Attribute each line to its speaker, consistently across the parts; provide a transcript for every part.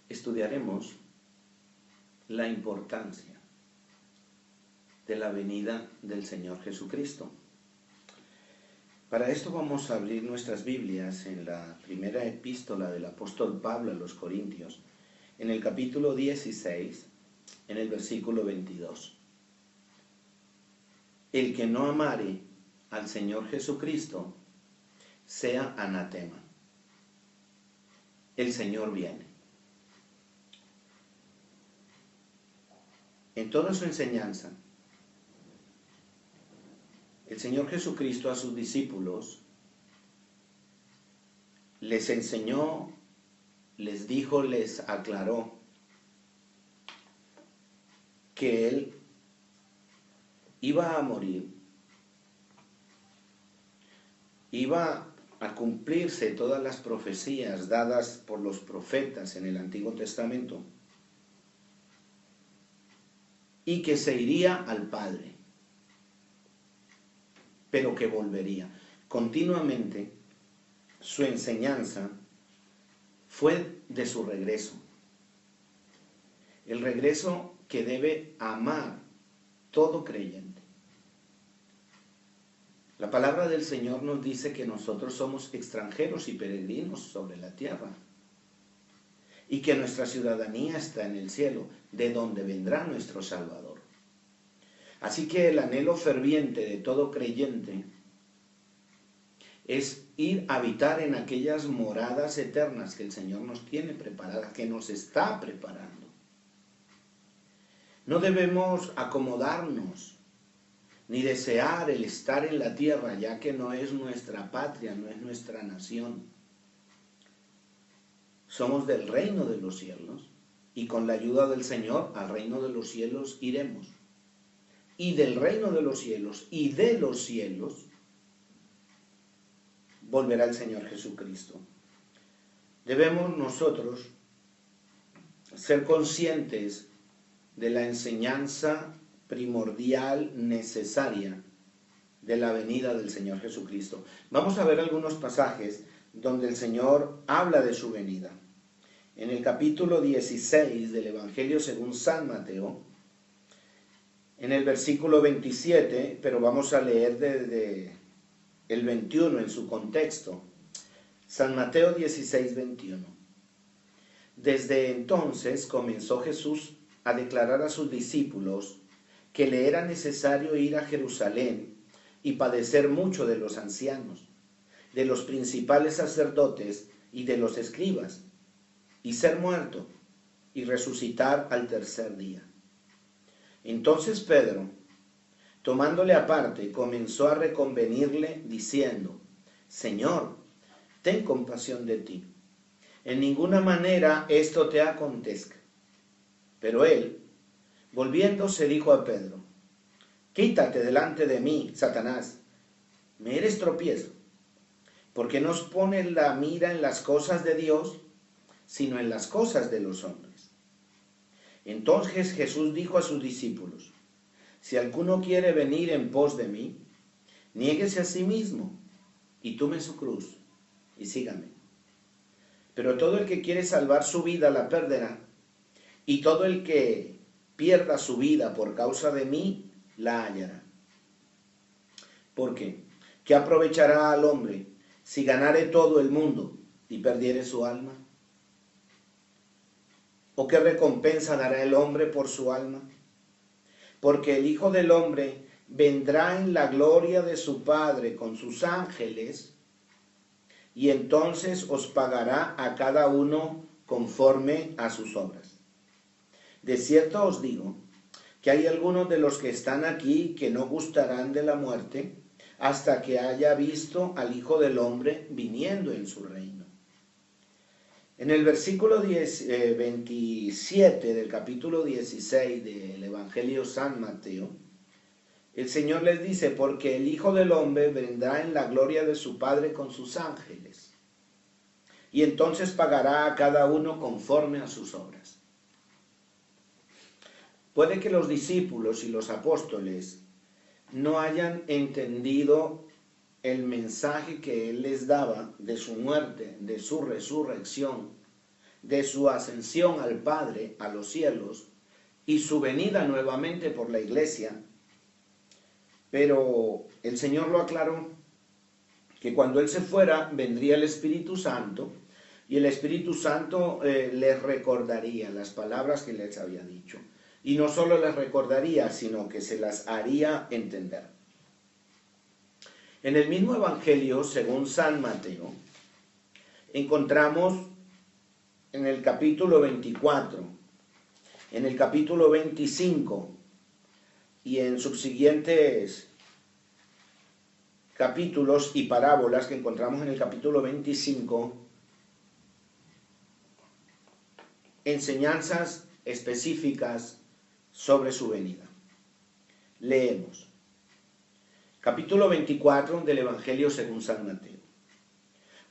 Speaker 1: estudiaremos la importancia de la venida del Señor Jesucristo. Para esto vamos a abrir nuestras Biblias en la primera epístola del apóstol Pablo a los Corintios, en el capítulo 16, en el versículo 22. El que no amare al Señor Jesucristo sea anatema. El Señor viene. En toda su enseñanza, el Señor Jesucristo a sus discípulos les enseñó, les dijo, les aclaró que Él iba a morir, iba a cumplirse todas las profecías dadas por los profetas en el Antiguo Testamento y que se iría al Padre, pero que volvería. Continuamente su enseñanza fue de su regreso. El regreso que debe amar todo creyente. La palabra del Señor nos dice que nosotros somos extranjeros y peregrinos sobre la tierra y que nuestra ciudadanía está en el cielo, de donde vendrá nuestro Salvador. Así que el anhelo ferviente de todo creyente es ir a habitar en aquellas moradas eternas que el Señor nos tiene preparadas, que nos está preparando. No debemos acomodarnos ni desear el estar en la tierra, ya que no es nuestra patria, no es nuestra nación. Somos del reino de los cielos y con la ayuda del Señor al reino de los cielos iremos. Y del reino de los cielos y de los cielos volverá el Señor Jesucristo. Debemos nosotros ser conscientes de la enseñanza primordial, necesaria de la venida del Señor Jesucristo. Vamos a ver algunos pasajes donde el Señor habla de su venida. En el capítulo 16 del Evangelio según San Mateo, en el versículo 27, pero vamos a leer desde el 21 en su contexto. San Mateo 16, 21. Desde entonces comenzó Jesús a declarar a sus discípulos que le era necesario ir a Jerusalén y padecer mucho de los ancianos, de los principales sacerdotes y de los escribas, y ser muerto y resucitar al tercer día. Entonces Pedro, tomándole aparte, comenzó a reconvenirle diciendo: Señor, ten compasión de ti. En ninguna manera esto te acontezca. Pero él, volviéndose, dijo a Pedro: Quítate delante de mí, Satanás, me eres tropiezo, porque no pones la mira en las cosas de Dios, sino en las cosas de los hombres. Entonces Jesús dijo a sus discípulos: Si alguno quiere venir en pos de mí, niéguese a sí mismo y tome su cruz y sígame. Pero todo el que quiere salvar su vida la perderá, y todo el que pierda su vida por causa de mí la hallará. ¿Por qué? ¿Qué aprovechará al hombre si ganare todo el mundo y perdiere su alma? ¿O qué recompensa dará el hombre por su alma? Porque el Hijo del Hombre vendrá en la gloria de su Padre con sus ángeles, y entonces os pagará a cada uno conforme a sus obras. De cierto os digo que hay algunos de los que están aquí que no gustarán de la muerte hasta que haya visto al Hijo del Hombre viniendo en su reino. En el versículo 27 del capítulo 16 del Evangelio San Mateo, el Señor les dice: porque el Hijo del Hombre vendrá en la gloria de su Padre con sus ángeles, y entonces pagará a cada uno conforme a sus obras. Puede que los discípulos y los apóstoles no hayan entendido el mensaje que Él les daba de su muerte, de su resurrección, de su ascensión al Padre, a los cielos, y su venida nuevamente por la iglesia. Pero el Señor lo aclaró, que cuando Él se fuera vendría el Espíritu Santo, y el Espíritu Santo les recordaría las palabras que les había dicho. Y no solo les recordaría, sino que se las haría entender. En el mismo Evangelio, según San Mateo, encontramos en el capítulo 24, en el capítulo 25 y en subsiguientes capítulos y parábolas que encontramos en el capítulo 25, enseñanzas específicas sobre su venida. Leemos. Capítulo 24 del Evangelio según San Mateo.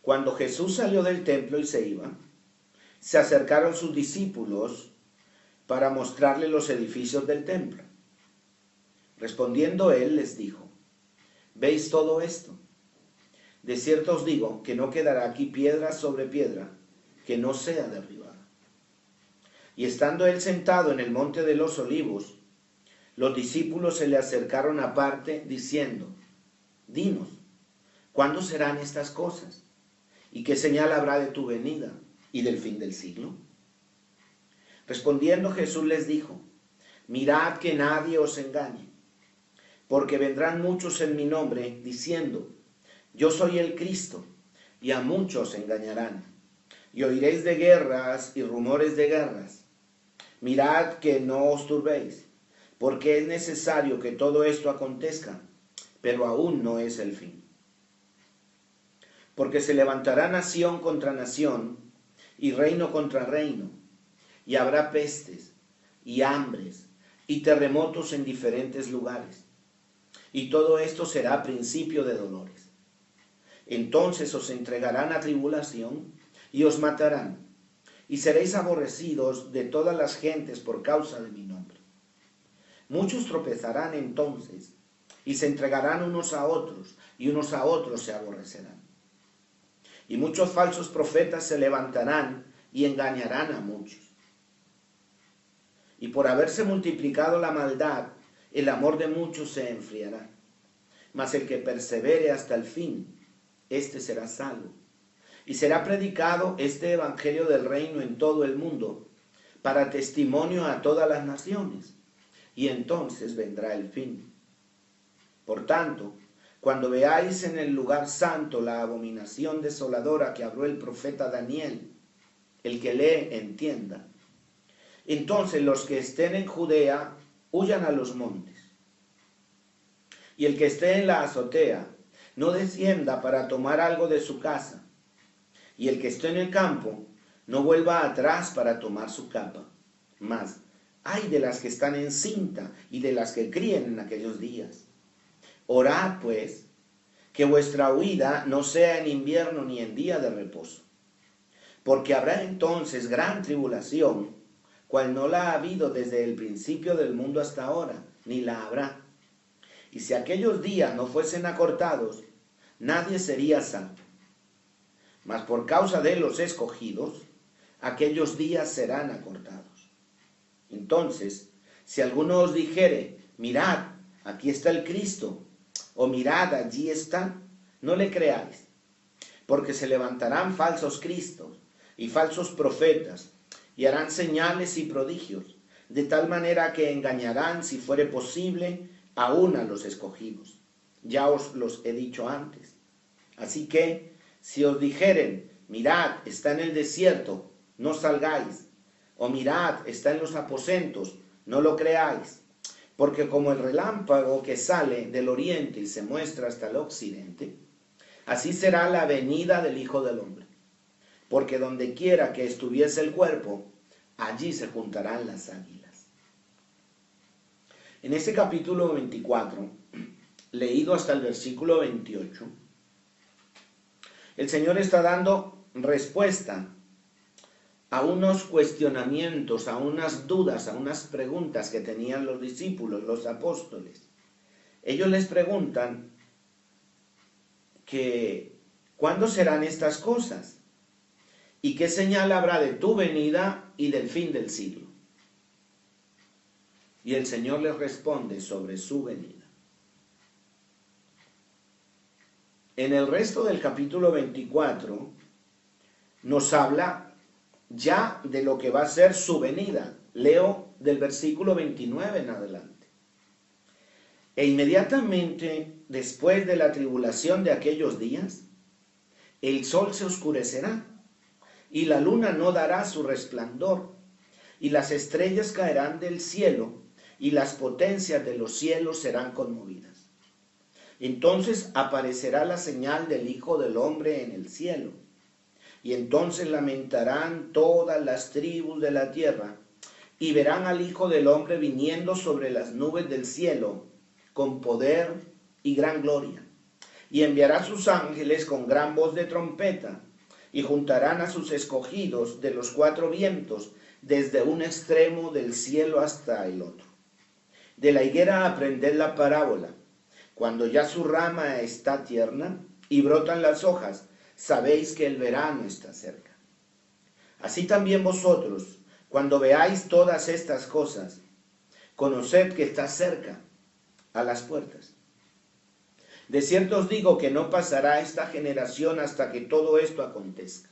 Speaker 1: Cuando Jesús salió del templo y se iba, se acercaron sus discípulos para mostrarle los edificios del templo. Respondiendo él les dijo: ¿Veis todo esto? De cierto os digo que no quedará aquí piedra sobre piedra que no sea derribada. Y estando él sentado en el monte de los olivos, los discípulos se le acercaron aparte diciendo: Dinos, ¿cuándo serán estas cosas? ¿Y qué señal habrá de tu venida y del fin del siglo? Respondiendo Jesús les dijo: Mirad que nadie os engañe, porque vendrán muchos en mi nombre diciendo: Yo soy el Cristo, y a muchos engañarán. Y oiréis de guerras y rumores de guerras. Mirad que no os turbéis, porque es necesario que todo esto acontezca, pero aún no es el fin. Porque se levantará nación contra nación, y reino contra reino, y habrá pestes, y hambres, y terremotos en diferentes lugares. Y todo esto será principio de dolores. Entonces os entregarán a tribulación, y os matarán, y seréis aborrecidos de todas las gentes por causa de mi nombre. Muchos tropezarán entonces, y se entregarán unos a otros, y unos a otros se aborrecerán. Y muchos falsos profetas se levantarán y engañarán a muchos. Y por haberse multiplicado la maldad, el amor de muchos se enfriará. Mas el que persevere hasta el fin, éste será salvo. Y será predicado este evangelio del reino en todo el mundo, para testimonio a todas las naciones. Y entonces vendrá el fin. Por tanto, cuando veáis en el lugar santo la abominación desoladora que habló el profeta Daniel, el que lee entienda. Entonces los que estén en Judea huyan a los montes. Y el que esté en la azotea no descienda para tomar algo de su casa. Y el que esté en el campo no vuelva atrás para tomar su capa. Mas ay de las que están en cinta y de las que críen en aquellos días. Orad, pues, que vuestra huida no sea en invierno ni en día de reposo. Porque habrá entonces gran tribulación, cual no la ha habido desde el principio del mundo hasta ahora, ni la habrá. Y si aquellos días no fuesen acortados, nadie sería salvo. Mas por causa de los escogidos, aquellos días serán acortados. Entonces, si alguno os dijere: mirad, aquí está el Cristo, o mirad, allí está, no le creáis, porque se levantarán falsos cristos y falsos profetas, y harán señales y prodigios, de tal manera que engañarán, si fuere posible, aún a los escogidos. Ya os los he dicho antes. Así que, si os dijeren: mirad, está en el desierto, no salgáis, o mirad, está en los aposentos, no lo creáis. Porque como el relámpago que sale del oriente y se muestra hasta el occidente, así será la venida del Hijo del Hombre. Porque donde quiera que estuviese el cuerpo, allí se juntarán las águilas. En este capítulo 24, leído hasta el versículo 28, el Señor está dando respuesta a unos cuestionamientos, a unas dudas, a unas preguntas que tenían los discípulos, los apóstoles. Ellos les preguntan que ¿cuándo serán estas cosas? ¿Y qué señal habrá de tu venida y del fin del siglo? Y el Señor les responde sobre su venida. En el resto del capítulo 24 nos habla ya de lo que va a ser su venida. Leo del versículo 29 en adelante. E inmediatamente después de la tribulación de aquellos días, el sol se oscurecerá, y la luna no dará su resplandor, y las estrellas caerán del cielo, y las potencias de los cielos serán conmovidas. Entonces aparecerá la señal del Hijo del Hombre en el cielo, y entonces lamentarán todas las tribus de la tierra, y verán al Hijo del Hombre viniendo sobre las nubes del cielo, con poder y gran gloria. Y enviará sus ángeles con gran voz de trompeta, y juntarán a sus escogidos de los cuatro vientos, desde un extremo del cielo hasta el otro. De la higuera aprended la parábola. Cuando ya su rama está tierna y brotan las hojas, sabéis que el verano está cerca. Así también vosotros, cuando veáis todas estas cosas, conoced que está cerca, a las puertas. De cierto os digo que no pasará esta generación hasta que todo esto acontezca.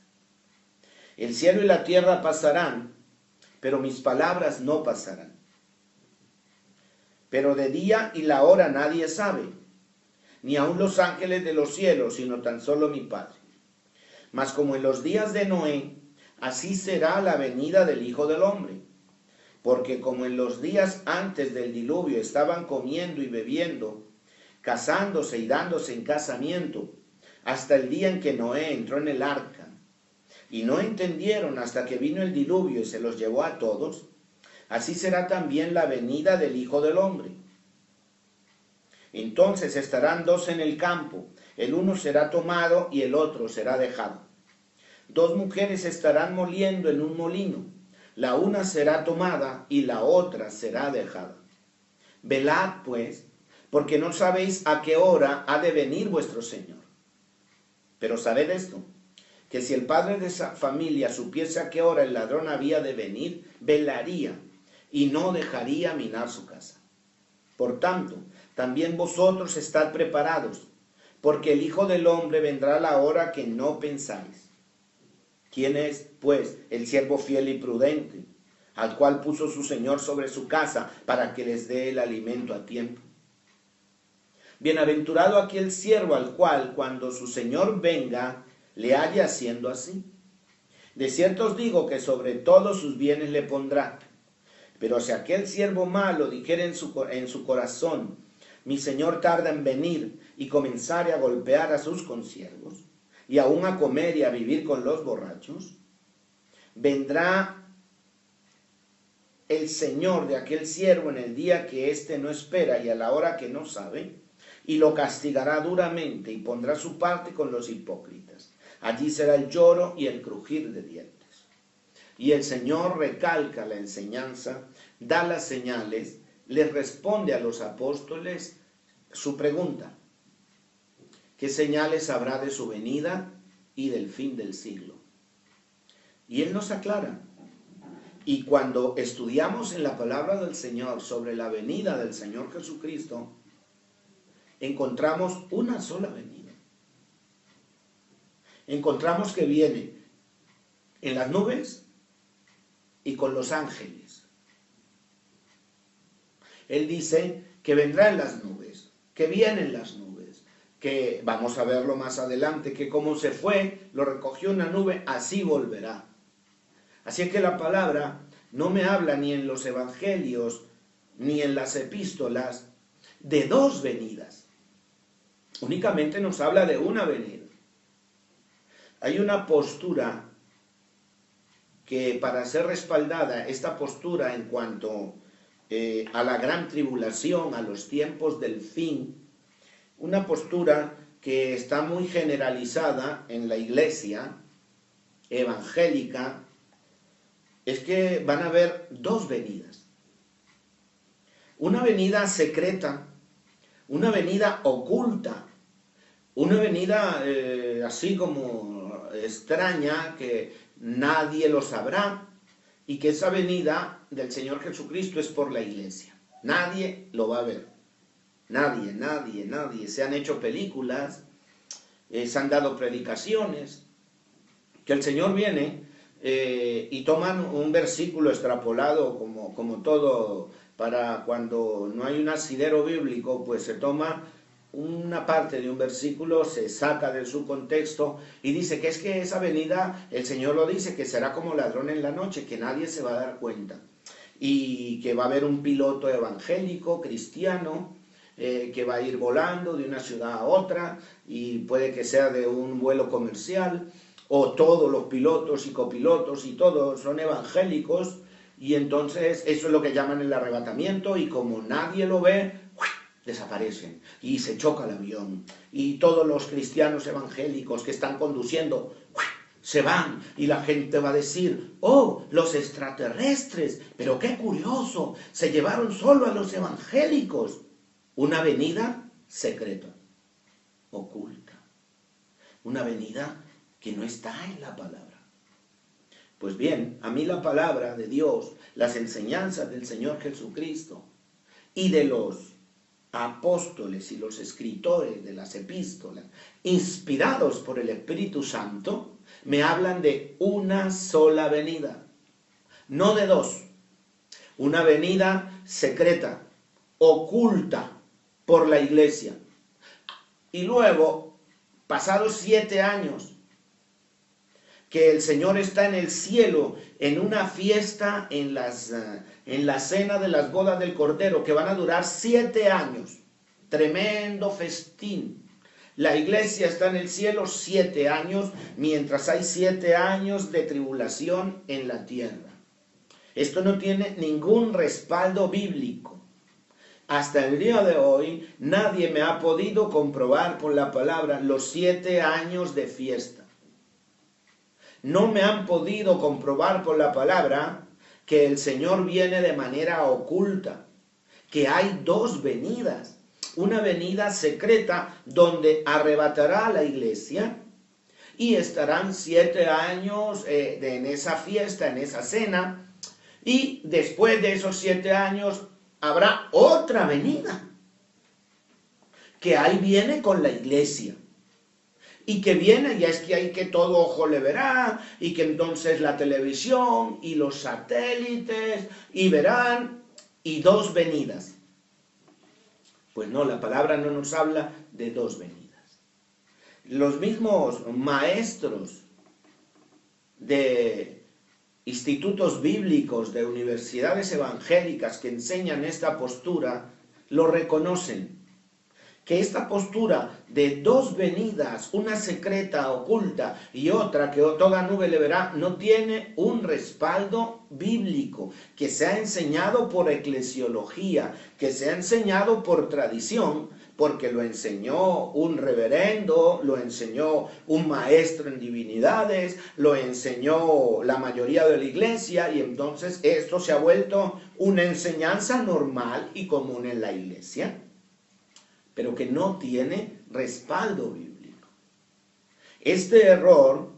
Speaker 1: El cielo y la tierra pasarán, pero mis palabras no pasarán. Pero de día y la hora nadie sabe, ni aun los ángeles de los cielos, sino tan solo mi Padre. Mas como en los días de Noé, así será la venida del Hijo del Hombre. Porque como en los días antes del diluvio estaban comiendo y bebiendo, casándose y dándose en casamiento, hasta el día en que Noé entró en el arca, y no entendieron hasta que vino el diluvio y se los llevó a todos, así será también la venida del Hijo del Hombre. Entonces estarán dos en el campo, el uno será tomado y el otro será dejado. Dos mujeres estarán moliendo en un molino, la una será tomada y la otra será dejada. Velad, pues, porque no sabéis a qué hora ha de venir vuestro Señor. Pero sabed esto, que si el padre de esa familia supiese a qué hora el ladrón había de venir, velaría y no dejaría minar su casa. Por tanto, también vosotros estad preparados, porque el Hijo del Hombre vendrá a la hora que no pensáis. ¿Quién es, pues, el siervo fiel y prudente, al cual puso su Señor sobre su casa para que les dé el alimento a tiempo? Bienaventurado aquel siervo al cual, cuando su Señor venga, le haya haciendo así. De cierto os digo que sobre todos sus bienes le pondrá. Pero si aquel siervo malo dijere en su corazón, mi Señor tarda en venir, y comenzare a golpear a sus consiervos, y aún a comer y a vivir con los borrachos, vendrá el Señor de aquel siervo en el día que éste no espera y a la hora que no sabe, y lo castigará duramente y pondrá su parte con los hipócritas. Allí será el lloro y el crujir de dientes. Y el Señor recalca la enseñanza, da las señales, les responde a los apóstoles su pregunta: ¿qué señales habrá de su venida y del fin del siglo? Y Él nos aclara. Y cuando estudiamos en la palabra del Señor sobre la venida del Señor Jesucristo, encontramos una sola venida. Encontramos que viene en las nubes y con los ángeles. Él dice que vendrá en las nubes, que viene en las nubes, que vamos a verlo más adelante, que como se fue, lo recogió una nube, así volverá. Así que la palabra no me habla ni en los evangelios ni en las epístolas de dos venidas. Únicamente nos habla de una venida. Hay una postura que, para ser respaldada, esta postura en cuanto a la gran tribulación, a los tiempos del fin, una postura que está muy generalizada en la iglesia evangélica, es que van a haber dos venidas. Una venida secreta, una venida oculta, una venida así como extraña, que nadie lo sabrá, y que esa venida del Señor Jesucristo es por la iglesia. Nadie lo va a ver. Nadie, nadie, nadie. Se han hecho películas, se han dado predicaciones, que el Señor viene y toman un versículo extrapolado como todo, para cuando no hay un asidero bíblico, pues se toma una parte de un versículo, se saca de su contexto y dice que es que esa venida, el Señor lo dice, que será como ladrón en la noche, que nadie se va a dar cuenta. Y que va a haber un piloto evangélico, cristiano, que va a ir volando de una ciudad a otra, y puede que sea de un vuelo comercial, o todos los pilotos y copilotos y todos son evangélicos, y entonces eso es lo que llaman el arrebatamiento, y como nadie lo ve, desaparecen, y se choca el avión, y todos los cristianos evangélicos que están conduciendo se van, y la gente va a decir, oh, los extraterrestres, pero qué curioso, se llevaron solo a los evangélicos. Una venida secreta, oculta, una venida que no está en la palabra. Pues bien, a mí la palabra de Dios, las enseñanzas del Señor Jesucristo y de los apóstoles y los escritores de las epístolas, inspirados por el Espíritu Santo, me hablan de una sola venida, no de dos. Una venida secreta, oculta por la iglesia. Y luego, pasados 7 años, que el Señor está en el cielo, en una fiesta, en la cena de las bodas del Cordero, que van a durar 7 años. Tremendo festín. La iglesia está en el cielo 7 años, mientras hay 7 años de tribulación en la tierra. Esto no tiene ningún respaldo bíblico. Hasta el día de hoy, nadie me ha podido comprobar por la palabra los 7 años de fiesta. No me han podido comprobar por la palabra que el Señor viene de manera oculta, que hay 2 venidas. Una venida secreta donde arrebatará a la iglesia y estarán 7 años en esa fiesta, en esa cena, y después de esos 7 años habrá otra venida, que ahí viene con la iglesia. Y que viene, ya es que hay que todo ojo le verá, y que entonces la televisión y los satélites, y verán, y 2 venidas. Pues no, la palabra no nos habla de 2 venidas. Los mismos maestros de institutos bíblicos, de universidades evangélicas que enseñan esta postura, lo reconocen. Que esta postura de 2 venidas, una secreta, oculta, y otra que toda nube le verá, no tiene un respaldo bíblico, que se ha enseñado por eclesiología, que se ha enseñado por tradición, porque lo enseñó un reverendo, lo enseñó un maestro en divinidades, lo enseñó la mayoría de la iglesia, y entonces esto se ha vuelto una enseñanza normal y común en la iglesia, pero que no tiene respaldo bíblico. Este error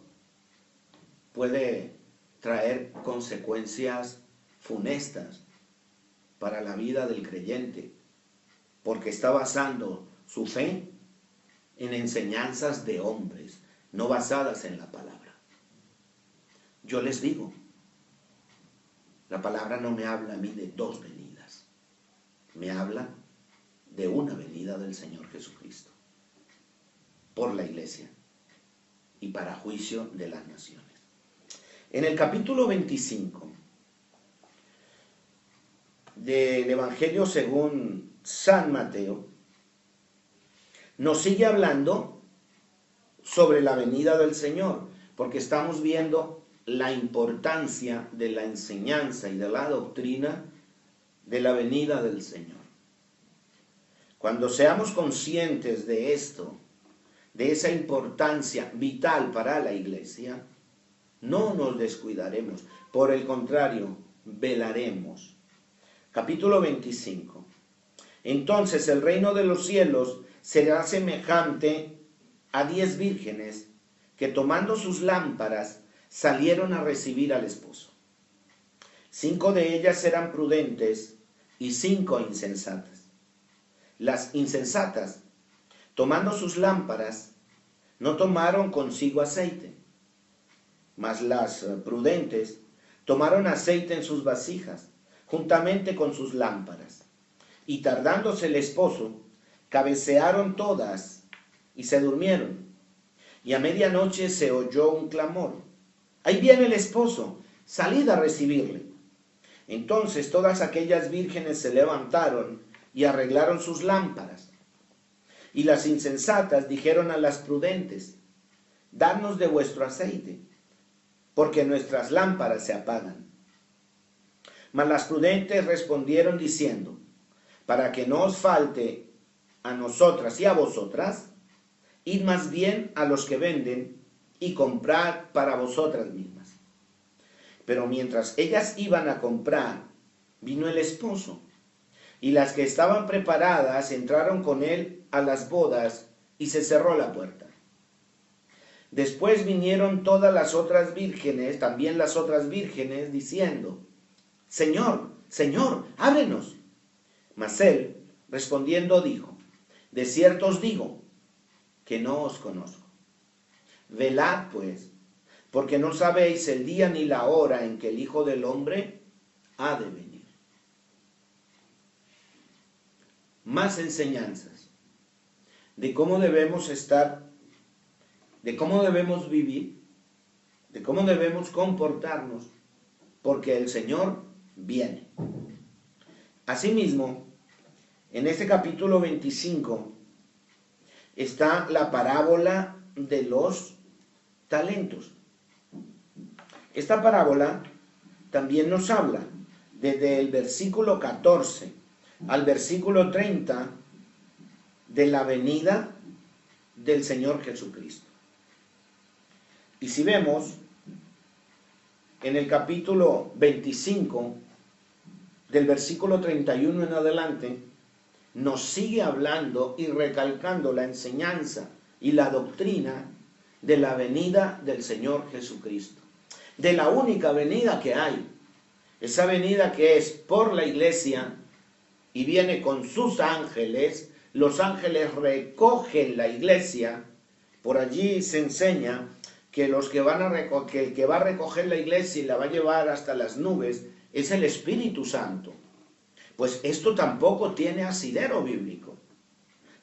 Speaker 1: puede traer consecuencias funestas para la vida del creyente, porque está basando su fe en enseñanzas de hombres, no basadas en la palabra. Yo les digo, la palabra no me habla a mí de 2 venidas, me habla de una venida del Señor Jesucristo por la iglesia y para juicio de las naciones. En el capítulo 25 del Evangelio según San Mateo, nos sigue hablando sobre la venida del Señor, porque estamos viendo la importancia de la enseñanza y de la doctrina de la venida del Señor. Cuando seamos conscientes de esto, de esa importancia vital para la iglesia, no nos descuidaremos, por el contrario, velaremos. Capítulo 25. Entonces el reino de los cielos será semejante a 10 vírgenes que tomando sus lámparas salieron a recibir al esposo. 5 de ellas eran prudentes y 5 insensatas. Las insensatas, tomando sus lámparas, no tomaron consigo aceite, mas las prudentes tomaron aceite en sus vasijas, juntamente con sus lámparas. Y tardándose el esposo, cabecearon todas y se durmieron. Y a medianoche se oyó un clamor: ¡ahí viene el esposo! ¡Salid a recibirle! Entonces todas aquellas vírgenes se levantaron y arreglaron sus lámparas. Y las insensatas dijeron a las prudentes: dadnos de vuestro aceite, porque nuestras lámparas se apagan. Mas las prudentes respondieron diciendo: para que no os falte a nosotras y a vosotras, id más bien a los que venden y comprad para vosotras mismas. Pero mientras ellas iban a comprar, vino el esposo, y las que estaban preparadas entraron con él a las bodas, y se cerró la puerta. Después vinieron todas las otras vírgenes, también las otras vírgenes, diciendo: Señor, Señor, ábrenos. Mas él, respondiendo, dijo: de cierto os digo que no os conozco. Velad, pues, porque no sabéis el día ni la hora en que el Hijo del Hombre ha de venir. Más enseñanzas de cómo debemos estar, de cómo debemos vivir, de cómo debemos comportarnos, porque el Señor viene. Asimismo, en este capítulo 25 está la parábola de los talentos. Esta parábola también nos habla desde el versículo 14 al versículo 30 de la venida del Señor Jesucristo. Y si vemos en el capítulo 25, del versículo 31 en adelante, nos sigue hablando y recalcando la enseñanza y la doctrina de la venida del Señor Jesucristo, de la única venida que hay, esa venida que es por la iglesia y viene con sus ángeles. Los ángeles recogen la iglesia. Por allí se enseña que el que va a recoger la iglesia y la va a llevar hasta las nubes es el Espíritu Santo. Pues esto tampoco tiene asidero bíblico.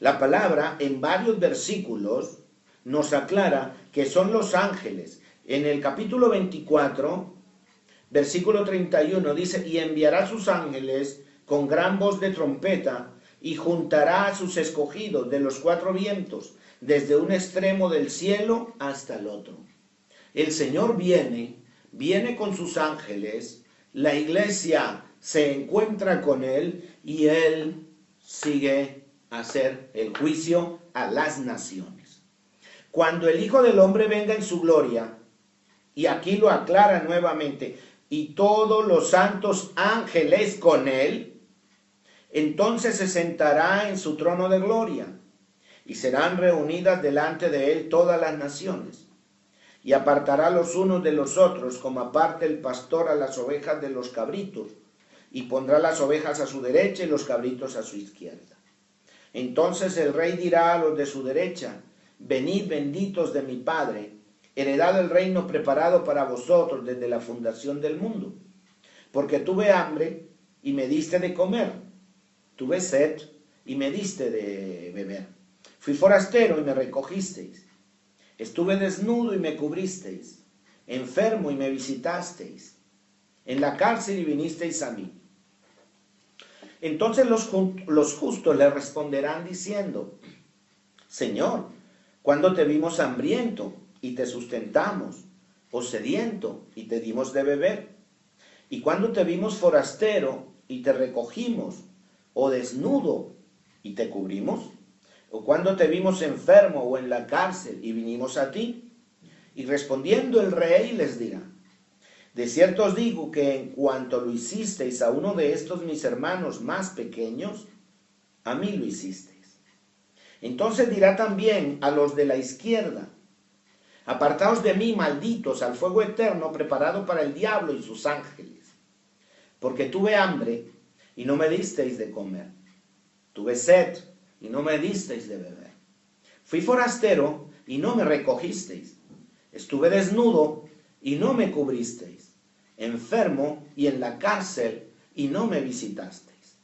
Speaker 1: La palabra en varios versículos nos aclara que son los ángeles. En el capítulo 24, versículo 31 dice: y enviará sus ángeles con gran voz de trompeta, y juntará a sus escogidos de los 4 vientos, desde un extremo del cielo hasta el otro. El Señor viene con sus ángeles, la iglesia se encuentra con Él, y Él sigue a hacer el juicio a las naciones. Cuando el Hijo del Hombre venga en su gloria, y aquí lo aclara nuevamente, y todos los santos ángeles con Él, entonces se sentará en su trono de gloria, y serán reunidas delante de Él todas las naciones, y apartará los unos de los otros, como aparta el pastor a las ovejas de los cabritos, y pondrá las ovejas a su derecha y los cabritos a su izquierda. Entonces el rey dirá a los de su derecha: venid, benditos de mi Padre, heredad el reino preparado para vosotros desde la fundación del mundo. Porque tuve hambre y me diste de comer, tuve sed y me diste de beber, fui forastero y me recogisteis, estuve desnudo y me cubristeis, enfermo y me visitasteis, en la cárcel y vinisteis a mí. Entonces los justos le responderán diciendo: Señor, ¿cuándo te vimos hambriento y te sustentamos, o sediento y te dimos de beber? ¿Y cuándo te vimos forastero y te recogimos, o desnudo y te cubrimos? ¿O cuándo te vimos enfermo o en la cárcel y vinimos a ti? Y respondiendo el rey les dirá: de cierto os digo que en cuanto lo hicisteis a uno de estos mis hermanos más pequeños, a mí lo hicisteis. Entonces dirá también a los de la izquierda: Apartaos de mí, malditos, al fuego eterno preparado para el diablo y sus ángeles. Porque tuve hambre y no me disteis de comer. Tuve sed y no me disteis de beber. Fui forastero y no me recogisteis. Estuve desnudo y no me cubristeis. Enfermo y en la cárcel y no me visitasteis.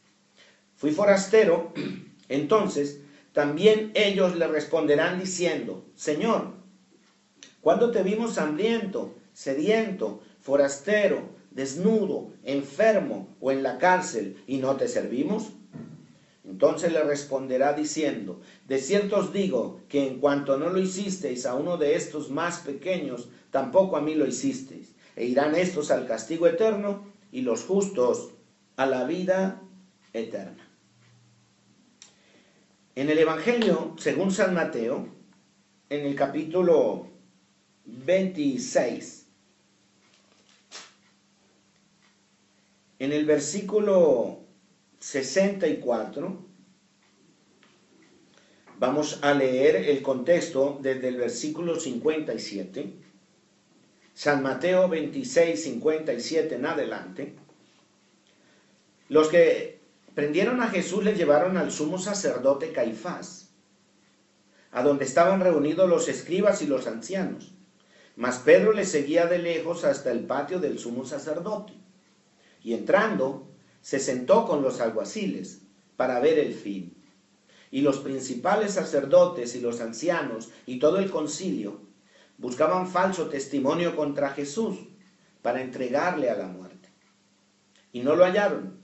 Speaker 1: Fui forastero, entonces también ellos le responderán diciendo, Señor, ¿cuándo te vimos hambriento, sediento, forastero, desnudo, enfermo o en la cárcel y no te servimos? Entonces le responderá diciendo, de cierto os digo que en cuanto no lo hicisteis a uno de estos más pequeños, tampoco a mí lo hicisteis. E irán estos al castigo eterno y los justos a la vida eterna. En el Evangelio, según San Mateo, en el capítulo 26, en el versículo 64, vamos a leer el contexto desde el versículo 57, San Mateo 26, 57 en adelante. Los que prendieron a Jesús le llevaron al sumo sacerdote Caifás, a donde estaban reunidos los escribas y los ancianos. Mas Pedro le seguía de lejos hasta el patio del sumo sacerdote, y entrando, se sentó con los alguaciles para ver el fin. Y los principales sacerdotes y los ancianos y todo el concilio buscaban falso testimonio contra Jesús para entregarle a la muerte. Y no lo hallaron,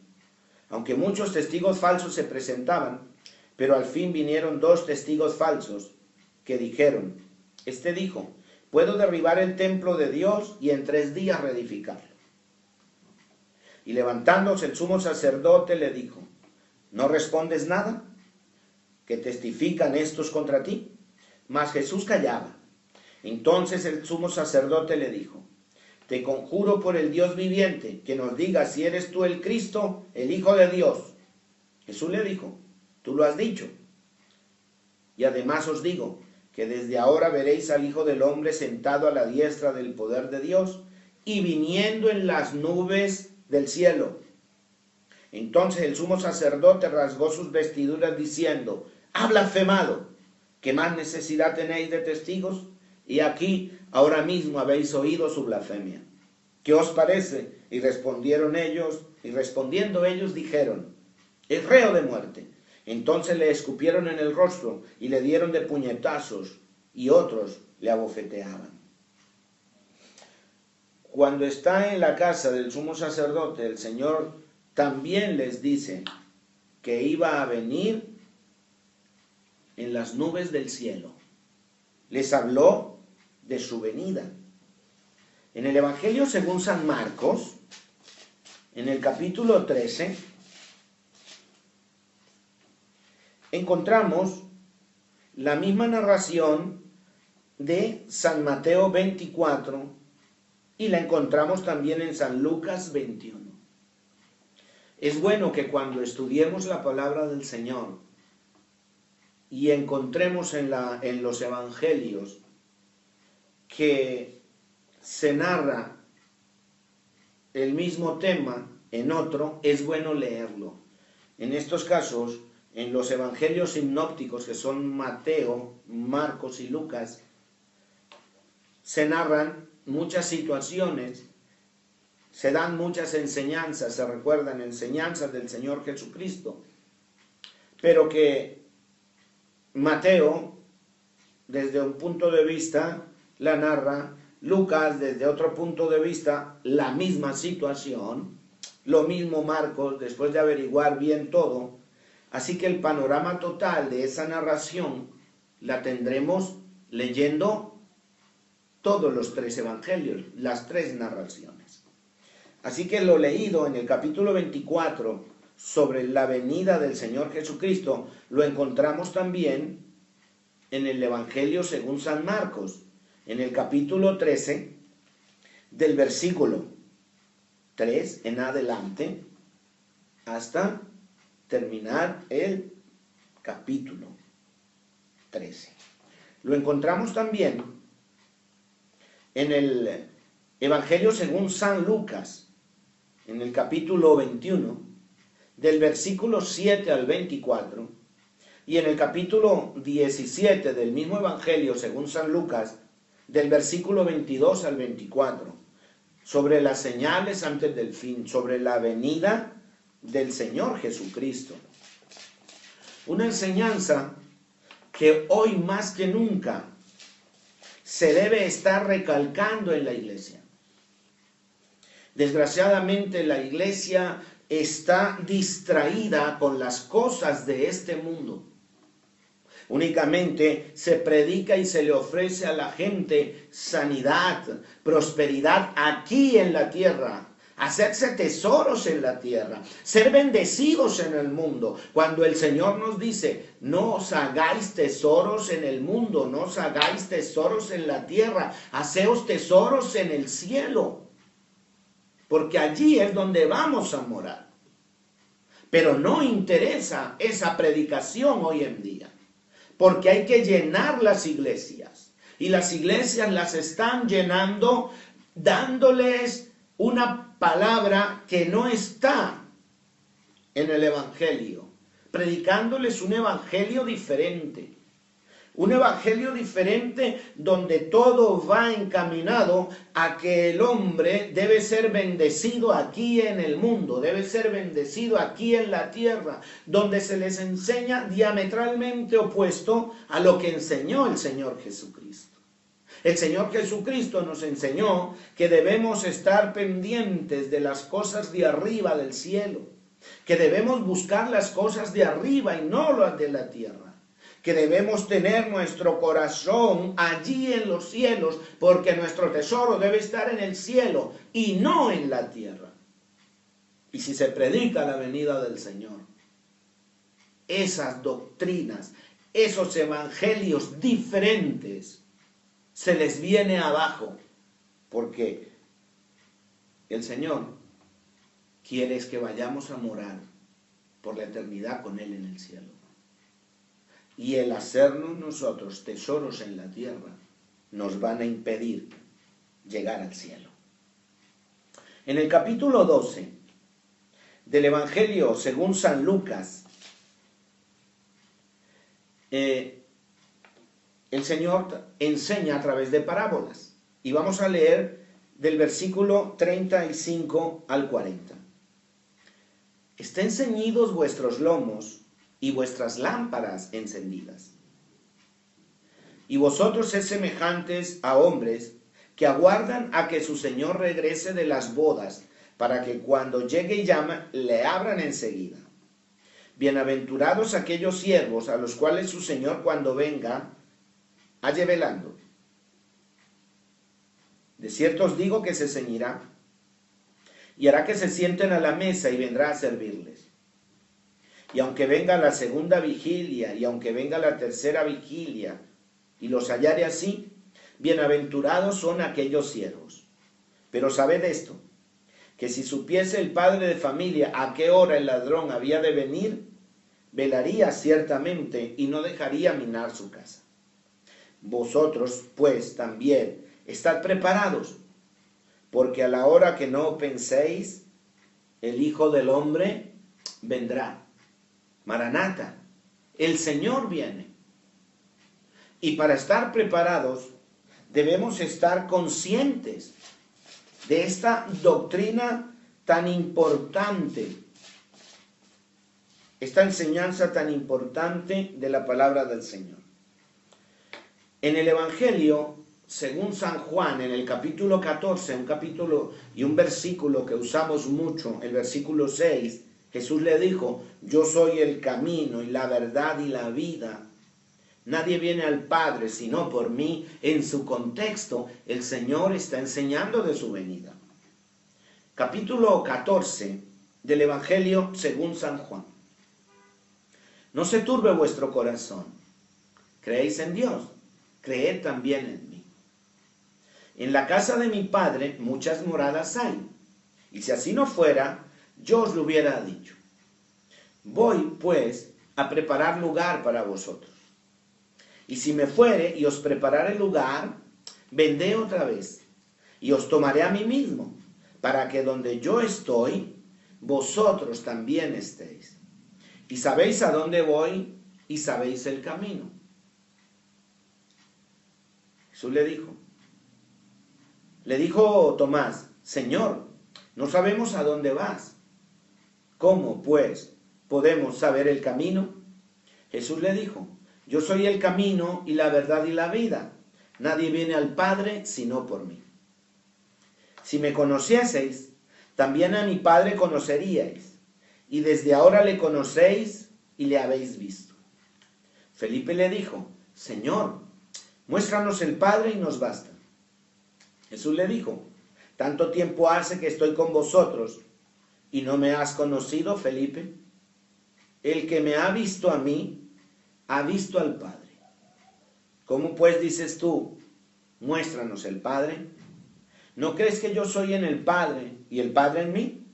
Speaker 1: aunque muchos testigos falsos se presentaban, pero al fin vinieron 2 testigos falsos que dijeron, este dijo, puedo derribar el templo de Dios y en 3 días reedificarlo. Y levantándose el sumo sacerdote le dijo, ¿no respondes nada? ¿Que testifican estos contra ti? Mas Jesús callaba. Entonces el sumo sacerdote le dijo, te conjuro por el Dios viviente, que nos digas si eres tú el Cristo, el Hijo de Dios. Jesús le dijo, tú lo has dicho. Y además os digo, que desde ahora veréis al Hijo del Hombre sentado a la diestra del poder de Dios, y viniendo en las nubes del cielo. Entonces el sumo sacerdote rasgó sus vestiduras diciendo, ¡ha blasfemado! ¿Qué más necesidad tenéis de testigos? Y aquí ahora mismo habéis oído su blasfemia. ¿Qué os parece? Y respondiendo ellos dijeron, es reo de muerte. Entonces le escupieron en el rostro y le dieron de puñetazos y otros le abofeteaban. Cuando está en la casa del sumo sacerdote, el Señor también les dice que iba a venir en las nubes del cielo. Les habló de su venida. En el Evangelio según San Marcos, en el capítulo 13, encontramos la misma narración de San Mateo 24 y la encontramos también en San Lucas 21. Es bueno que cuando estudiemos la palabra del Señor y encontremos en los evangelios que se narra el mismo tema en otro, es bueno leerlo. En estos casos, en los evangelios sinópticos, que son Mateo, Marcos y Lucas, se narran muchas situaciones, se dan muchas enseñanzas, se recuerdan enseñanzas del Señor Jesucristo, pero que Mateo, desde un punto de vista, la narra, Lucas, desde otro punto de vista, la misma situación, lo mismo Marcos, después de averiguar bien todo. Así que el panorama total de esa narración la tendremos leyendo todos los 3 evangelios, las 3 narraciones. Así que lo leído en el capítulo 24 sobre la venida del Señor Jesucristo, lo encontramos también en el Evangelio según San Marcos, en el capítulo 13, del versículo 3 en adelante, hasta terminar el capítulo 13. Lo encontramos también En el Evangelio según San Lucas, en el capítulo 21, del versículo 7 al 24, y en el capítulo 17 del mismo Evangelio según San Lucas, del versículo 22 al 24, sobre las señales antes del fin, sobre la venida del Señor Jesucristo. Una enseñanza que hoy más que nunca se debe estar recalcando en la iglesia. Desgraciadamente la iglesia está distraída con las cosas de este mundo. Únicamente se predica y se le ofrece a la gente sanidad, prosperidad aquí en la tierra, hacerse tesoros en la tierra, ser bendecidos en el mundo. Cuando el Señor nos dice, no os hagáis tesoros en el mundo, no os hagáis tesoros en la tierra, haceos tesoros en el cielo, porque allí es donde vamos a morar. Pero no interesa esa predicación hoy en día, porque hay que llenar las iglesias, y las iglesias las están llenando dándoles una palabra que no está en el Evangelio, predicándoles un evangelio diferente donde todo va encaminado a que el hombre debe ser bendecido aquí en el mundo, debe ser bendecido aquí en la tierra, donde se les enseña diametralmente opuesto a lo que enseñó el Señor Jesucristo. El Señor Jesucristo nos enseñó que debemos estar pendientes de las cosas de arriba del cielo, que debemos buscar las cosas de arriba y no las de la tierra, que debemos tener nuestro corazón allí en los cielos, porque nuestro tesoro debe estar en el cielo y no en la tierra. Y si se predica la venida del Señor, esas doctrinas, esos evangelios diferentes, se les viene abajo, porque el Señor quiere que vayamos a morar por la eternidad con Él en el cielo. Y el hacernos nosotros tesoros en la tierra nos van a impedir llegar al cielo. En el capítulo 12 del Evangelio según San Lucas, el Señor enseña a través de parábolas. Y vamos a leer del versículo 35 al 40. Estén ceñidos vuestros lomos y vuestras lámparas encendidas. Y vosotros sed semejantes a hombres que aguardan a que su Señor regrese de las bodas, para que cuando llegue y llame, le abran enseguida. Bienaventurados aquellos siervos a los cuales su Señor cuando venga halle velando. De cierto os digo que se ceñirá y hará que se sienten a la mesa y vendrá a servirles. Y aunque venga la segunda vigilia y aunque venga la tercera vigilia y los hallare así, bienaventurados son aquellos siervos. Pero sabed esto, que si supiese el padre de familia a qué hora el ladrón había de venir, velaría ciertamente y no dejaría minar su casa. Vosotros, pues, también estad preparados, porque a la hora que no penséis, el Hijo del Hombre vendrá. Maranata, el Señor viene. Y para estar preparados, debemos estar conscientes de esta doctrina tan importante, esta enseñanza tan importante de la palabra del Señor. En el Evangelio, según San Juan, en el capítulo 14, un capítulo y un versículo que usamos mucho, el versículo 6, Jesús le dijo, yo soy el camino y la verdad y la vida. Nadie viene al Padre sino por mí. En su contexto, el Señor está enseñando de su venida. Capítulo 14 del Evangelio según San Juan. No se turbe vuestro corazón. Creéis en Dios, creed también en mí. En la casa de mi Padre muchas moradas hay, y si así no fuera, yo os lo hubiera dicho. Voy, pues, a preparar lugar para vosotros. Y si me fuere y os preparare lugar, vendré otra vez, y os tomaré a mí mismo, para que donde yo estoy, vosotros también estéis. Y sabéis a dónde voy y sabéis el camino. Jesús le dijo Tomás, Señor, no sabemos a dónde vas. ¿Cómo, pues, podemos saber el camino? Jesús le dijo, yo soy el camino y la verdad y la vida. Nadie viene al Padre sino por mí. Si me conocieseis, también a mi Padre conoceríais, y desde ahora le conocéis y le habéis visto. Felipe le dijo, Señor, muéstranos el Padre y nos basta. Jesús le dijo, ¿tanto tiempo hace que estoy con vosotros y no me has conocido, Felipe? El que me ha visto a mí, ha visto al Padre. ¿Cómo pues dices tú, muéstranos el Padre? ¿No crees que yo soy en el Padre y el Padre en mí?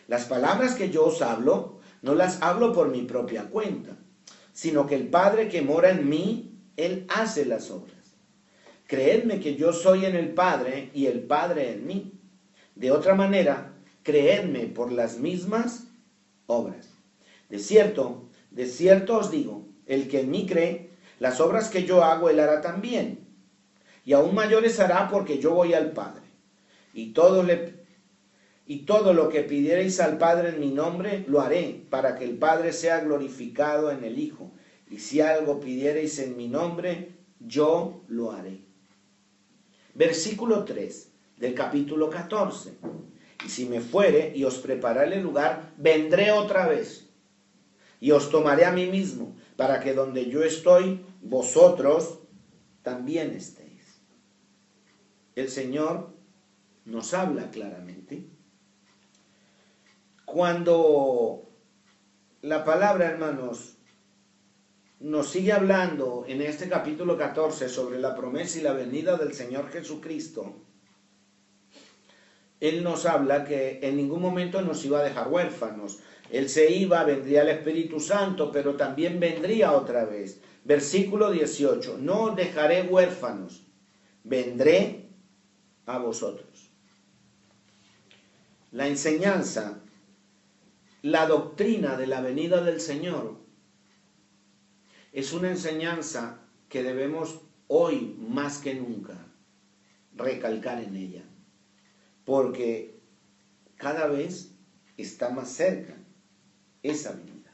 Speaker 1: Las palabras que yo os hablo, no las hablo por mi propia cuenta, sino que el Padre que mora en mí, Él hace las obras. Creedme que yo soy en el Padre y el Padre en mí. De otra manera, creedme por las mismas obras. De cierto os digo, el que en mí cree, las obras que yo hago, él hará también. Y aún mayores hará porque yo voy al Padre. Y todo lo que pidiereis al Padre en mi nombre, lo haré, para que el Padre sea glorificado en el Hijo. Y si algo pidiereis en mi nombre, yo lo haré. Versículo 3 del capítulo 14. Y si me fuere y os preparare el lugar, vendré otra vez y os tomaré a mí mismo, para que donde yo estoy, vosotros también estéis. El Señor nos habla claramente. Cuando la palabra, hermanos, nos sigue hablando en este capítulo 14 sobre la promesa y la venida del Señor Jesucristo, Él nos habla que en ningún momento nos iba a dejar huérfanos. Él se iba, vendría el Espíritu Santo, pero también vendría otra vez. Versículo 18, no os dejaré huérfanos, vendré a vosotros. La enseñanza, la doctrina de la venida del Señor es una enseñanza que debemos hoy más que nunca recalcar en ella, porque cada vez está más cerca esa venida.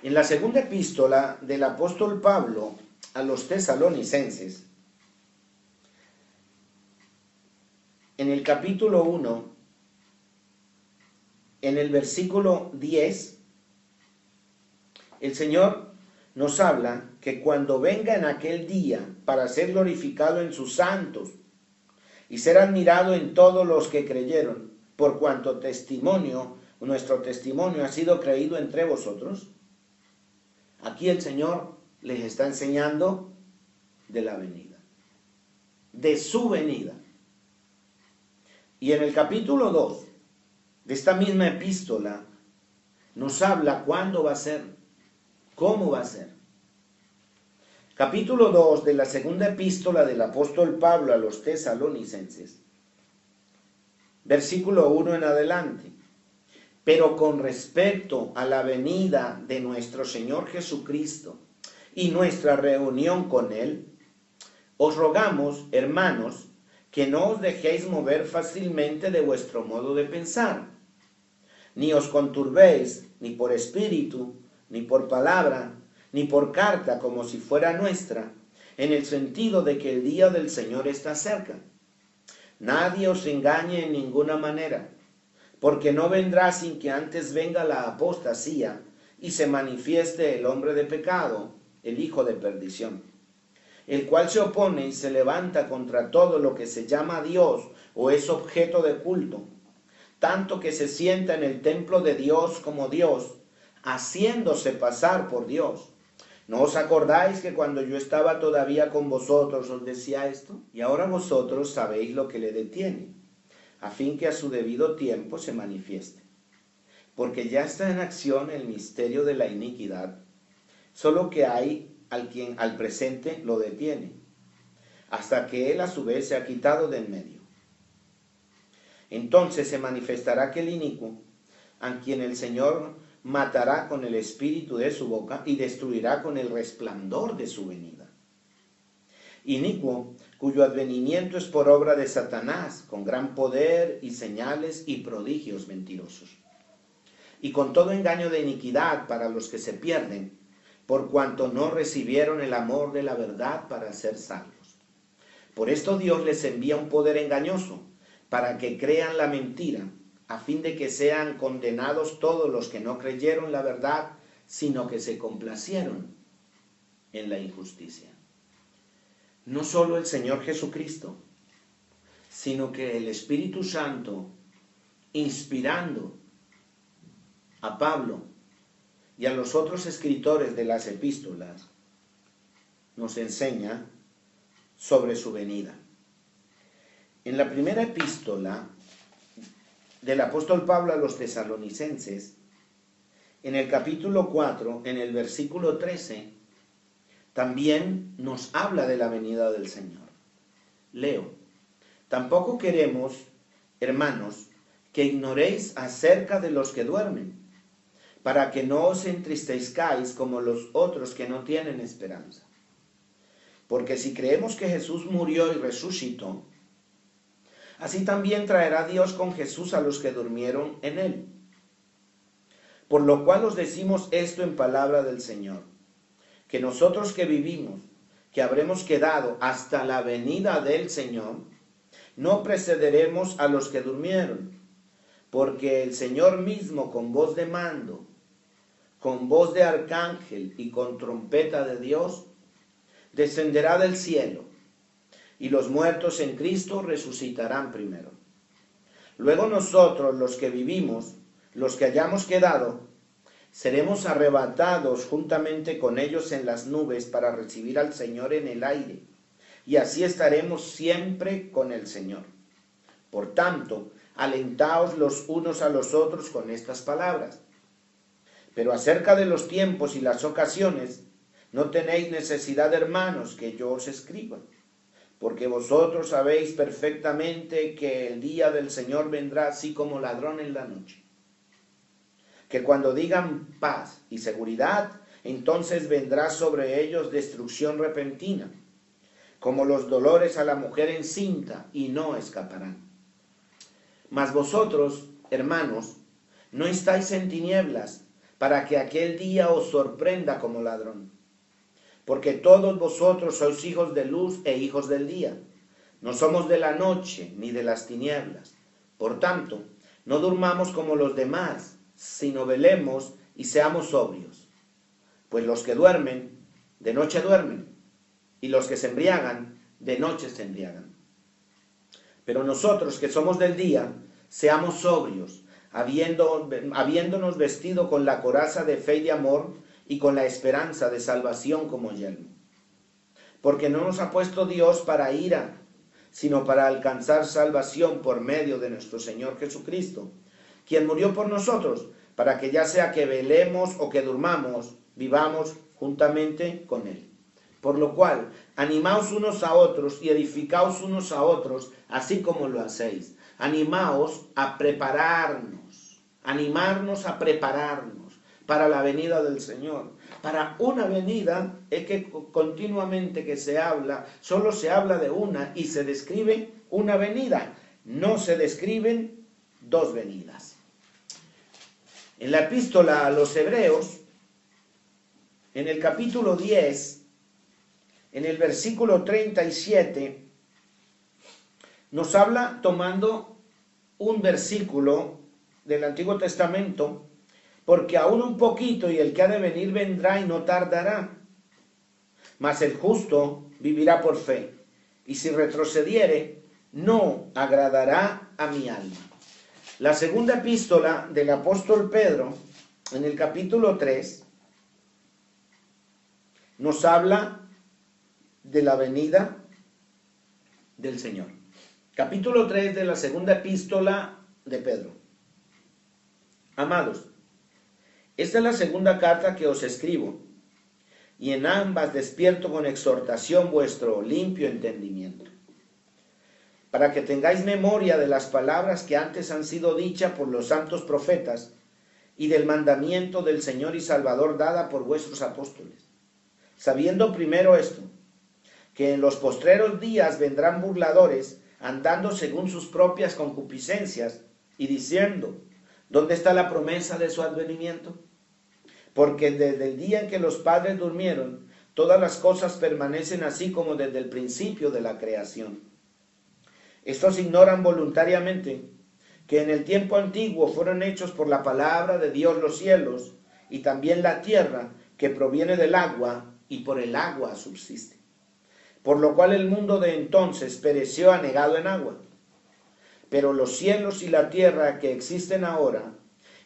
Speaker 1: En la segunda epístola del apóstol Pablo a los tesalonicenses, en el capítulo 1, en el versículo 10, el Señor nos habla que cuando venga en aquel día para ser glorificado en sus santos y ser admirado en todos los que creyeron, por cuanto nuestro testimonio ha sido creído entre vosotros. Aquí el Señor les está enseñando de la venida, de su venida. Y en el capítulo 2 de esta misma epístola nos habla cuándo va a ser, cómo va a ser. Capítulo 2 de la segunda epístola del apóstol Pablo a los tesalonicenses, versículo 1 en adelante. Pero con respecto a la venida de nuestro Señor Jesucristo y nuestra reunión con Él, os rogamos, hermanos, que no os dejéis mover fácilmente de vuestro modo de pensar, ni os conturbéis, ni por espíritu, ni por palabra, ni por carta como si fuera nuestra, en el sentido de que el día del Señor está cerca. Nadie os engañe en ninguna manera, porque no vendrá sin que antes venga la apostasía y se manifieste el hombre de pecado, el hijo de perdición, el cual se opone y se levanta contra todo lo que se llama Dios o es objeto de culto, tanto que se sienta en el templo de Dios como Dios, haciéndose pasar por Dios. ¿No os acordáis que cuando yo estaba todavía con vosotros os decía esto? Y ahora vosotros sabéis lo que le detiene, a fin que a su debido tiempo se manifieste. Porque ya está en acción el misterio de la iniquidad, solo que hay quien al presente lo detiene, hasta que él a su vez se ha quitado de en medio. Entonces se manifestará aquel inicuo, a quien el Señor matará con el espíritu de su boca y destruirá con el resplandor de su venida. Inicuo, cuyo advenimiento es por obra de Satanás, con gran poder y señales y prodigios mentirosos, y con todo engaño de iniquidad para los que se pierden, por cuanto no recibieron el amor de la verdad para ser salvos. Por esto Dios les envía un poder engañoso, para que crean la mentira, a fin de que sean condenados todos los que no creyeron la verdad, sino que se complacieron en la injusticia. No solo el Señor Jesucristo, sino que el Espíritu Santo, inspirando a Pablo y a los otros escritores de las epístolas, nos enseña sobre su venida. En la primera epístola del apóstol Pablo a los tesalonicenses, en el capítulo 4, en el versículo 13, también nos habla de la venida del Señor. Leo: tampoco queremos, hermanos, que ignoréis acerca de los que duermen, para que no os entristezcáis como los otros que no tienen esperanza. Porque si creemos que Jesús murió y resucitó, así también traerá Dios con Jesús a los que durmieron en él. Por lo cual os decimos esto en palabra del Señor, que nosotros que vivimos, que habremos quedado hasta la venida del Señor, no precederemos a los que durmieron, porque el Señor mismo con voz de mando, con voz de arcángel y con trompeta de Dios, descenderá del cielo, y los muertos en Cristo resucitarán primero. Luego nosotros, los que vivimos, los que hayamos quedado, seremos arrebatados juntamente con ellos en las nubes para recibir al Señor en el aire, y así estaremos siempre con el Señor. Por tanto, alentaos los unos a los otros con estas palabras. Pero acerca de los tiempos y las ocasiones, no tenéis necesidad, hermanos, que yo os escriba, porque vosotros sabéis perfectamente que el día del Señor vendrá así como ladrón en la noche. Que cuando digan paz y seguridad, entonces vendrá sobre ellos destrucción repentina, como los dolores a la mujer encinta, y no escaparán. Mas vosotros, hermanos, no estáis en tinieblas, para que aquel día os sorprenda como ladrón. Porque todos vosotros sois hijos de luz e hijos del día. No somos de la noche ni de las tinieblas. Por tanto, no durmamos como los demás, sino velemos y seamos sobrios. Pues los que duermen, de noche duermen, y los que se embriagan, de noche se embriagan. Pero nosotros que somos del día, seamos sobrios, habiéndonos vestido con la coraza de fe y de amor, y con la esperanza de salvación como yelmo. Porque no nos ha puesto Dios para ira, sino para alcanzar salvación por medio de nuestro Señor Jesucristo, quien murió por nosotros, para que ya sea que velemos o que durmamos, vivamos juntamente con Él. Por lo cual, animaos unos a otros y edificaos unos a otros, así como lo hacéis. Animaos a prepararnos, animarnos a prepararnos para la venida del Señor. Para una venida es que continuamente que se habla, solo se habla de una y se describe una venida, no se describen dos venidas. En la epístola a los Hebreos, en el capítulo 10, en el versículo 37, nos habla tomando un versículo del Antiguo Testamento, porque aún un poquito y el que ha de venir vendrá y no tardará. Mas el justo vivirá por fe, y si retrocediere, no agradará a mi alma. La segunda epístola del apóstol Pedro, en el capítulo 3, nos habla de la venida del Señor. Capítulo 3 de la segunda epístola de Pedro. Amados, esta es la segunda carta que os escribo, y en ambas despierto con exhortación vuestro limpio entendimiento, para que tengáis memoria de las palabras que antes han sido dichas por los santos profetas y del mandamiento del Señor y Salvador dada por vuestros apóstoles. Sabiendo primero esto, que en los postreros días vendrán burladores, andando según sus propias concupiscencias, y diciendo, ¿dónde está la promesa de su advenimiento? Porque desde el día en que los padres durmieron, todas las cosas permanecen así como desde el principio de la creación. Estos ignoran voluntariamente que en el tiempo antiguo fueron hechos por la palabra de Dios los cielos, y también la tierra, que proviene del agua, y por el agua subsiste. Por lo cual el mundo de entonces pereció anegado en agua. Pero los cielos y la tierra que existen ahora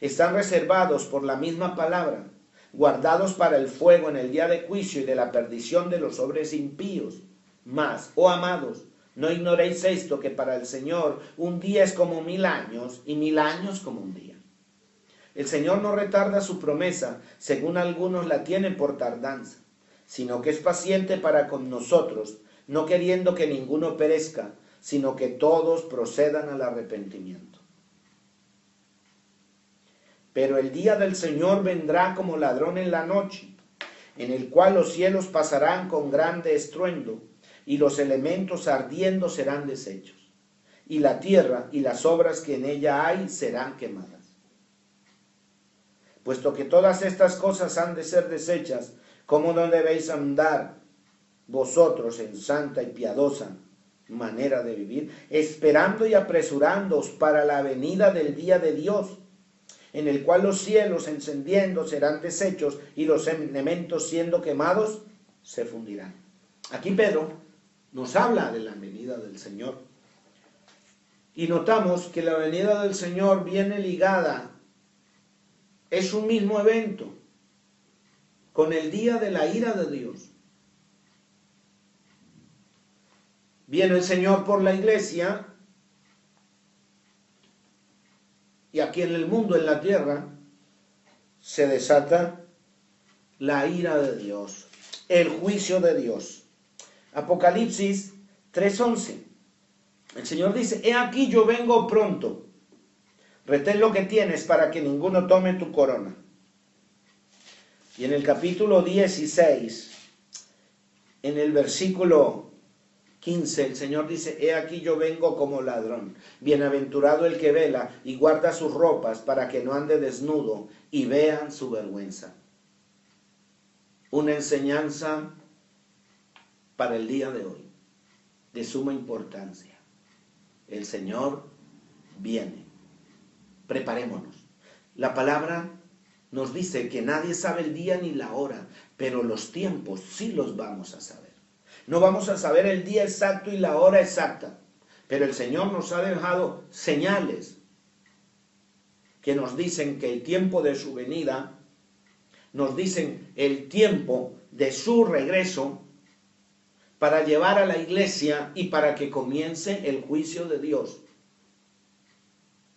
Speaker 1: están reservados por la misma palabra, guardados para el fuego en el día de juicio y de la perdición de los hombres impíos. Mas, oh amados, no ignoréis esto, que para el Señor un día es como 1000 años, y 1000 años como un día. El Señor no retarda su promesa, según algunos la tienen por tardanza, sino que es paciente para con nosotros, no queriendo que ninguno perezca, sino que todos procedan al arrepentimiento. Pero el día del Señor vendrá como ladrón en la noche, en el cual los cielos pasarán con grande estruendo, y los elementos ardiendo serán deshechos, y la tierra y las obras que en ella hay serán quemadas. Puesto que todas estas cosas han de ser deshechas, ¿cómo no debéis andar vosotros en santa y piadosa manera de vivir, esperando y apresurándoos para la venida del día de Dios, en el cual los cielos encendiendo serán deshechos y los elementos siendo quemados se fundirán? Aquí Pedro nos habla de la venida del Señor. Y notamos que la venida del Señor viene ligada, es un mismo evento, con el día de la ira de Dios. Viene el Señor por la iglesia, y aquí en el mundo, en la tierra, se desata la ira de Dios, el juicio de Dios. Apocalipsis 3:11. El Señor dice, he aquí yo vengo pronto. Retén lo que tienes para que ninguno tome tu corona. Y en el capítulo 16, en el versículo 15, el Señor dice, he aquí yo vengo como ladrón. Bienaventurado el que vela y guarda sus ropas para que no ande desnudo y vean su vergüenza. Una enseñanza para el día de hoy, de suma importancia. El Señor viene. Preparémonos. La palabra nos dice que nadie sabe el día ni la hora, pero los tiempos sí los vamos a saber. No vamos a saber el día exacto y la hora exacta, pero el Señor nos ha dejado señales que nos dicen que el tiempo de su venida, nos dicen el tiempo de su regreso, para llevar a la iglesia y para que comience el juicio de Dios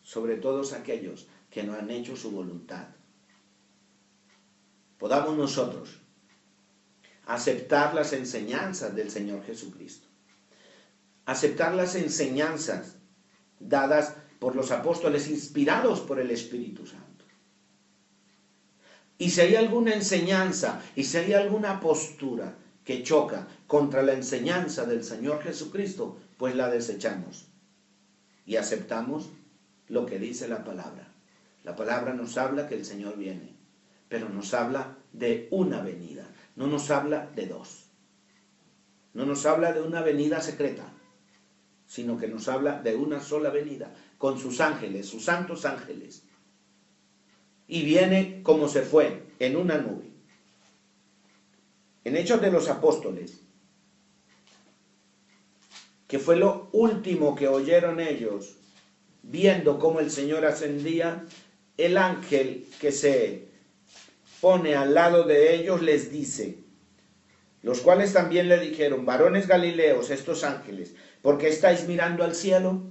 Speaker 1: sobre todos aquellos que no han hecho su voluntad. Podamos nosotros aceptar las enseñanzas del Señor Jesucristo, aceptar las enseñanzas dadas por los apóstoles, inspirados por el Espíritu Santo. Y si hay alguna enseñanza, y si hay alguna postura que choca contra la enseñanza del Señor Jesucristo, pues la desechamos y aceptamos lo que dice la palabra. La palabra nos habla que el Señor viene, pero nos habla de una venida, no nos habla de dos. No nos habla de una venida secreta, sino que nos habla de una sola venida, con sus ángeles, sus santos ángeles. Y viene como se fue, en una nube. En Hechos de los Apóstoles, que fue lo último que oyeron ellos, viendo cómo el Señor ascendía, el ángel que se pone al lado de ellos les dice, los cuales también le dijeron, varones galileos, estos ángeles, ¿por qué estáis mirando al cielo?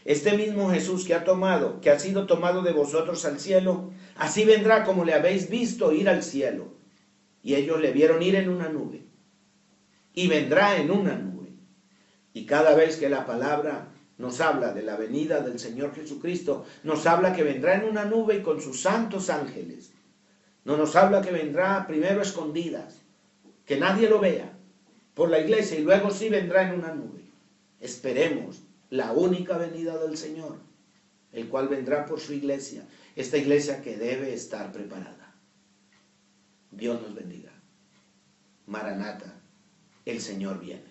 Speaker 1: Este mismo Jesús que ha sido tomado de vosotros al cielo, así vendrá como le habéis visto ir al cielo. Y ellos le vieron ir en una nube, y vendrá en una nube. Y cada vez que la palabra nos habla de la venida del Señor Jesucristo, nos habla que vendrá en una nube y con sus santos ángeles. No nos habla que vendrá primero a escondidas, que nadie lo vea por la iglesia y luego sí vendrá en una nube. Esperemos la única venida del Señor, el cual vendrá por su iglesia, esta iglesia que debe estar preparada. Dios nos bendiga. Maranata, el Señor viene.